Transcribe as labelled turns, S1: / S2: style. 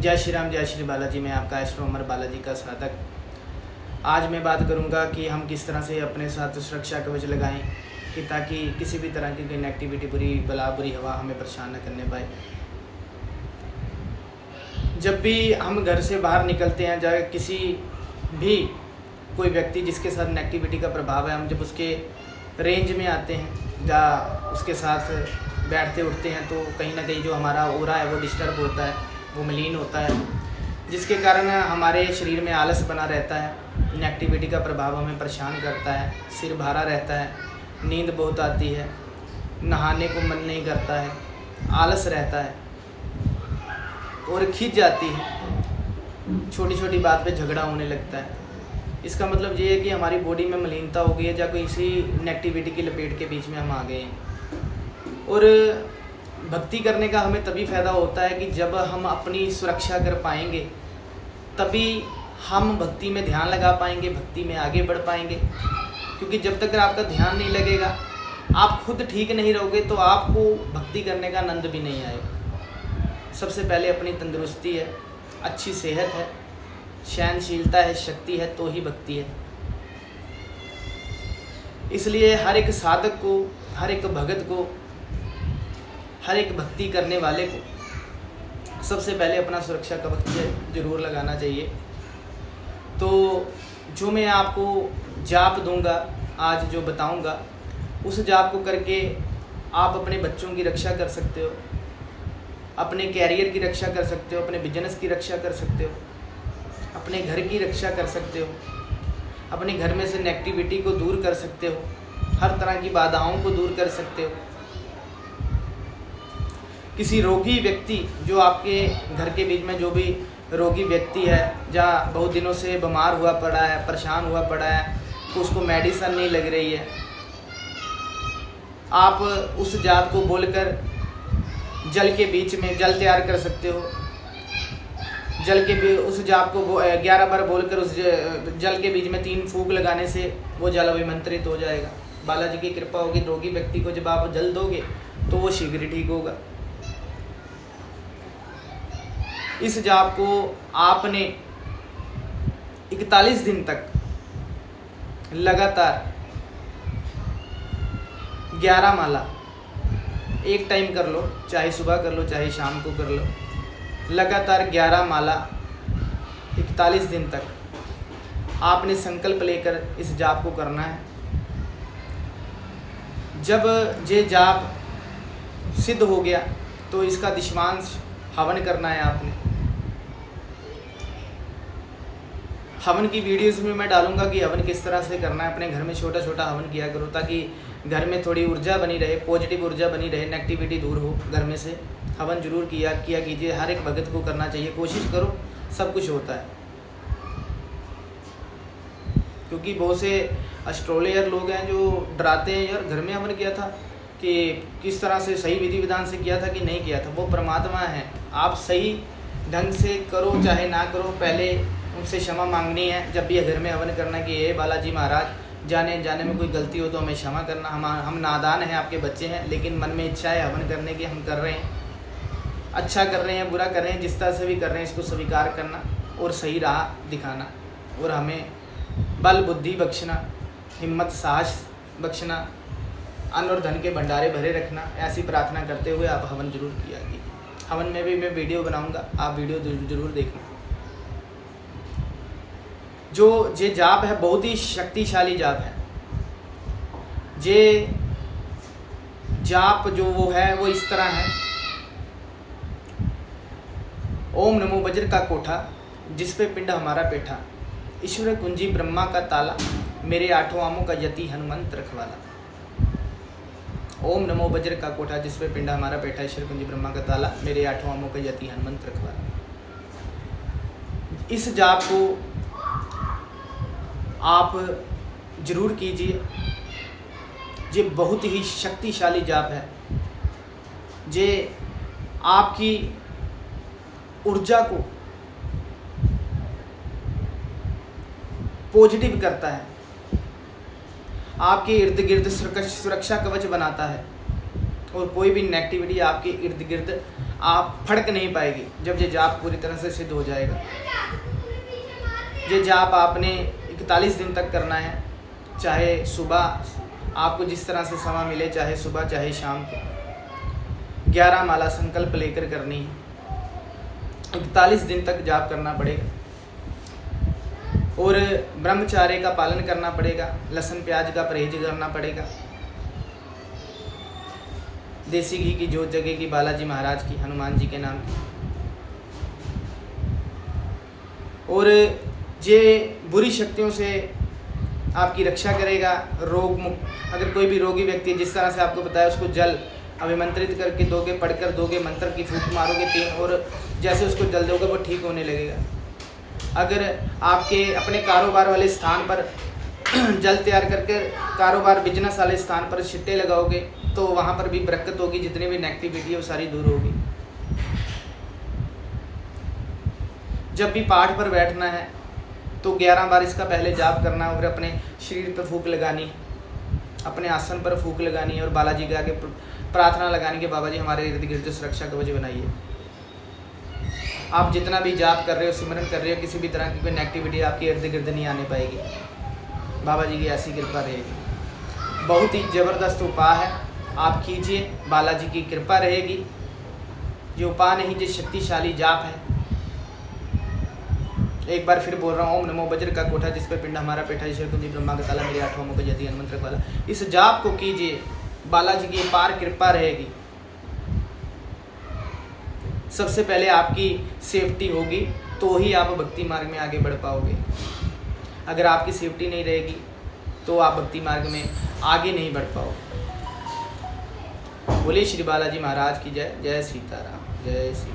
S1: जय श्री राम, जय श्री बालाजी। मैं आपका एस्ट्रो अमर बालाजी का साधक। आज मैं बात करूंगा कि हम किस तरह से अपने साथ सुरक्षा कवच लगाएं कि ताकि किसी भी तरह की नेगेटिविटी, बुरी बला, बुरी हवा हमें परेशान न करने पाए। जब भी हम घर से बाहर निकलते हैं, चाहे किसी भी कोई व्यक्ति जिसके साथ नेगेटिविटी का प्रभाव है, हम जब उसके रेंज में आते हैं या उसके साथ बैठते उठते हैं तो कहीं ना कहीं जो हमारा ओरा है वो डिस्टर्ब होता है, वो मलिन होता है, जिसके कारण हमारे शरीर में आलस बना रहता है। नेगेटिविटी का प्रभाव हमें परेशान करता है, सिर भारा रहता है, नींद बहुत आती है, नहाने को मन नहीं करता है, आलस रहता है और खिंच जाती है, छोटी छोटी बात पे झगड़ा होने लगता है। इसका मतलब ये है कि हमारी बॉडी में मलिनता हो गई है या कोई इसी नेगेटिविटी की लपेट के बीच में हम आ गए हैं। और भक्ति करने का हमें तभी फ़ायदा होता है कि जब हम अपनी सुरक्षा कर पाएंगे, तभी हम भक्ति में ध्यान लगा पाएंगे, भक्ति में आगे बढ़ पाएंगे। क्योंकि जब तक आपका ध्यान नहीं लगेगा, आप खुद ठीक नहीं रहोगे तो आपको भक्ति करने का आनंद भी नहीं आएगा। सबसे पहले अपनी तंदुरुस्ती है, अच्छी सेहत है, सहनशीलता है, शक्ति है, तो ही भक्ति है। इसलिए हर एक साधक को, हर एक भगत को, हर एक भक्ति करने वाले को सबसे पहले अपना सुरक्षा कवच जरूर लगाना चाहिए। तो जो मैं आपको जाप दूंगा, आज जो बताऊंगा, उस जाप को करके आप अपने बच्चों की रक्षा कर सकते हो, अपने कैरियर की रक्षा कर सकते हो, अपने बिजनेस की रक्षा कर सकते हो, अपने घर की रक्षा कर सकते हो, अपने घर में से नेगेटिविटी को दूर कर सकते हो, हर तरह की बाधाओं को दूर कर सकते हो। किसी रोगी व्यक्ति जो आपके घर के बीच में जो भी रोगी व्यक्ति है, जहाँ बहुत दिनों से बीमार हुआ पड़ा है, परेशान हुआ पड़ा है, तो उसको मेडिसिन नहीं लग रही है, आप उस जाप को बोलकर जल के बीच में जल तैयार कर सकते हो। जल के उस जाप को 11 बार बोलकर उस जल के बीच में 3 फूंक लगाने से वो जल अभिमंत्रित हो जाएगा। बालाजी की कृपा होगी, रोगी व्यक्ति को जब आप जल दोगे तो वो शीघ्र ही ठीक होगा। इस जाप को आपने 41 दिन तक लगातार 11 माला एक टाइम कर लो, चाहे सुबह कर लो चाहे शाम को कर लो, लगातार 11 माला 41 दिन तक आपने संकल्प लेकर इस जाप को करना है। जब ये जाप सिद्ध हो गया तो इसका दिशांश हवन करना है आपने। हवन की वीडियोस में मैं डालूंगा कि हवन किस तरह से करना है। अपने घर में छोटा छोटा हवन किया करो ताकि घर में थोड़ी ऊर्जा बनी रहे, पॉजिटिव ऊर्जा बनी रहे, नेगेटिविटी दूर हो घर में से। हवन जरूर किया कीजिए, हर एक भगत को करना चाहिए। कोशिश करो, सब कुछ होता है। क्योंकि बहुत से एस्ट्रोलॉजर लोग हैं जो डराते हैं, यार घर में हवन किया था कि किस तरह से सही विधि विधान से किया था कि नहीं किया था। वो परमात्मा है, आप सही ढंग से करो चाहे ना करो, पहले उनसे क्षमा मांगनी है। जब भी घर में हवन करना कि हे बालाजी महाराज, जाने जाने में कोई गलती हो तो हमें क्षमा करना, हम नादान हैं, आपके बच्चे हैं, लेकिन मन में इच्छा है हवन करने की, हम कर रहे हैं, अच्छा कर रहे हैं, बुरा कर रहे हैं, जिस तरह से भी कर रहे हैं, इसको स्वीकार करना और सही राह दिखाना और हमें बल बुद्धि बख्शना, हिम्मत साहस बख्शना, अन्न और धन के भंडारे भरे रखना। ऐसी प्रार्थना करते हुए आप हवन जरूर किया कीजिए। हवन में भी मैं वीडियो बनाऊंगा, आप वीडियो जरूर देखना। जो ये जाप है बहुत ही शक्तिशाली जाप है। ये जाप जो वो है वो इस तरह है। ओम नमो वज्र का कोठा, जिस पे पिंड हमारा बैठा, ईश्वर कुंजी ब्रह्मा का ताला, मेरे 8 आमों का यति हनुमंत रखवाला। ओम नमो वज्र का कोठा, जिस पे पिंड हमारा बैठा, ईश्वर कुंजी ब्रह्मा का ताला, मेरे 8 आमों का यति हनुमंत रखवाला। इस जाप को आप जरूर कीजिए। ये बहुत ही शक्तिशाली जाप है। ये आपकी ऊर्जा को पॉजिटिव करता है, आपके इर्द गिर्द सुरक्षा कवच बनाता है और कोई भी नेगेटिविटी आपके इर्द गिर्द आप फड़क नहीं पाएगी जब ये जाप पूरी तरह से सिद्ध हो जाएगा। ये जाप आपने 41 दिन तक करना है, चाहे सुबह आपको जिस तरह से समय मिले, चाहे सुबह चाहे शाम को। 11 माला संकल्प लेकर करनी है, 41 दिन तक जाप करना पड़ेगा। और ब्रह्मचार्य का पालन करना पड़ेगा, लहसुन प्याज का परहेज करना पड़ेगा। देसी घी की जोत जगेगी बालाजी महाराज की, हनुमान जी के नाम की। और ये बुरी शक्तियों से आपकी रक्षा करेगा। रोग मुक्त, अगर कोई भी रोगी व्यक्ति जिस तरह से आपको बताया, उसको जल अभिमंत्रित करके दोगे, पढ़कर दोगे, मंत्र की फूंक मारोगे 3, और जैसे उसको जल दोगे वो ठीक होने लगेगा। अगर आपके अपने कारोबार वाले स्थान पर जल तैयार करके कारोबार बिजनेस वाले स्थान पर छिट्टे लगाओगे तो वहाँ पर भी बरकत होगी, जितनी भी नेगेटिविटी है वो सारी दूर होगी। जब भी पाठ पर बैठना है तो 11 बार इसका पहले जाप करना, और अपने शरीर पर फूंक लगानी, अपने आसन पर फूंक लगानी और बालाजी के आगे प्रार्थना लगानी कि बाबा जी हमारे इर्द गिर्द सुरक्षा कवच बनाइए। आप जितना भी जाप कर रहे हो, सिमरन कर रहे हो, किसी भी तरह की कोई नेगेटिविटी आपके इर्द गिर्द नहीं आने पाएगी। बाबा जी की ऐसी कृपा रहेगी। बहुत ही ज़बरदस्त उपाय है, आप कीजिए, बालाजी की कृपा रहेगी। ये उपाय नहीं, जो शक्तिशाली जाप है। एक बार फिर बोल रहा हूँ, ओम नमो वज्र का कोठा जिस पर पिंड हमारा पेठा, ईश्वर कुंजी ब्रह्मा का ताला, मेरे 8 मुख जति हनुमंत्र वाला। इस जाप को कीजिए, बालाजी की पार कृपा रहेगी। सबसे पहले आपकी सेफ्टी होगी तो ही आप भक्ति मार्ग में आगे बढ़ पाओगे। अगर आपकी सेफ्टी नहीं रहेगी तो आप भक्ति मार्ग में आगे नहीं बढ़ पाओगे। बोलिए श्री बालाजी महाराज की जय। जय सीताराम, जय श्री